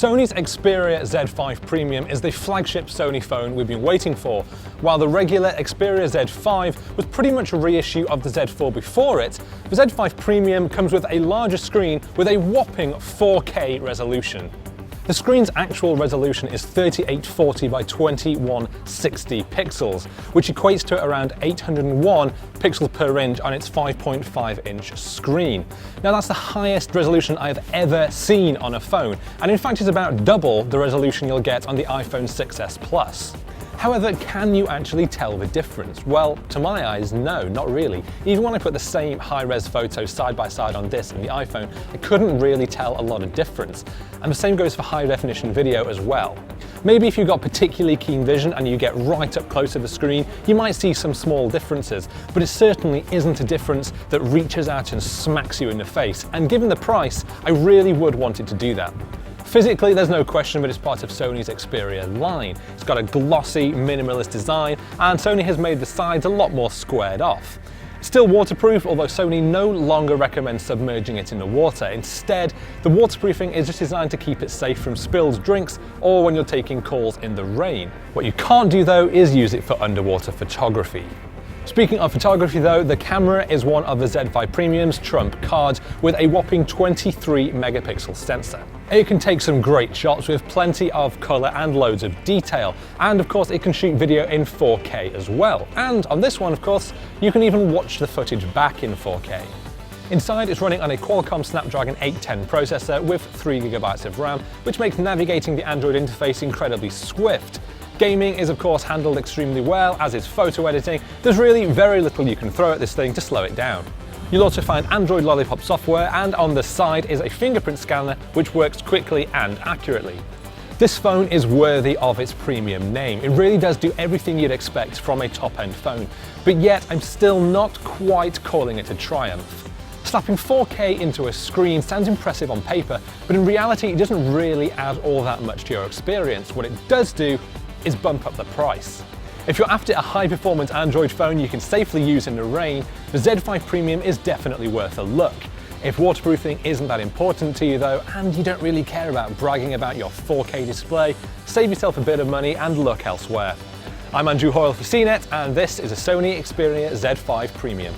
Sony's Xperia Z5 Premium is the flagship Sony phone we've been waiting for. While the regular Xperia Z5 was pretty much a reissue of the Z4 before it, the Z5 Premium comes with a larger screen with a whopping 4K resolution. The screen's actual resolution is 3840 by 2160 pixels, which equates to around 801 pixels per inch on its 5.5-inch screen. Now that's the highest resolution I've ever seen on a phone, and in fact it's about double the resolution you'll get on the iPhone 6s Plus. However, can you actually tell the difference? Well, to my eyes, no, not really. Even when I put the same high-res photos side by side on this and the iPhone, I couldn't really tell a lot of difference. And the same goes for high-definition video as well. Maybe if you've got particularly keen vision and you get right up close to the screen, you might see some small differences, but it certainly isn't a difference that reaches out and smacks you in the face. And given the price, I really would want it to do that. Physically, there's no question that it's part of Sony's Xperia line. It's got a glossy, minimalist design, and Sony has made the sides a lot more squared off. It's still waterproof, although Sony no longer recommends submerging it in the water. Instead, the waterproofing is just designed to keep it safe from spilled drinks or when you're taking calls in the rain. What you can't do though is use it for underwater photography. Speaking of photography though, the camera is one of the Z5 Premium's trump cards with a whopping 23 megapixel sensor. It can take some great shots with plenty of colour and loads of detail, and of course it can shoot video in 4K as well. And on this one, of course, you can even watch the footage back in 4K. Inside, it's running on a Qualcomm Snapdragon 810 processor with 3GB of RAM, which makes navigating the Android interface incredibly swift. Gaming is of course handled extremely well, as is photo editing. There's really very little you can throw at this thing to slow it down. You'll also find Android Lollipop software, and on the side is a fingerprint scanner which works quickly and accurately. This phone is worthy of its premium name. It really does do everything you'd expect from a top-end phone, but yet I'm still not quite calling it a triumph. Slapping 4K into a screen sounds impressive on paper, but in reality it doesn't really add all that much to your experience. What it does do is bump up the price. If you're after a high-performance Android phone you can safely use in the rain, the Z5 Premium is definitely worth a look. If waterproofing isn't that important to you though, and you don't really care about bragging about your 4K display, save yourself a bit of money and look elsewhere. I'm Andrew Hoyle for CNET, and this is a Sony Xperia Z5 Premium.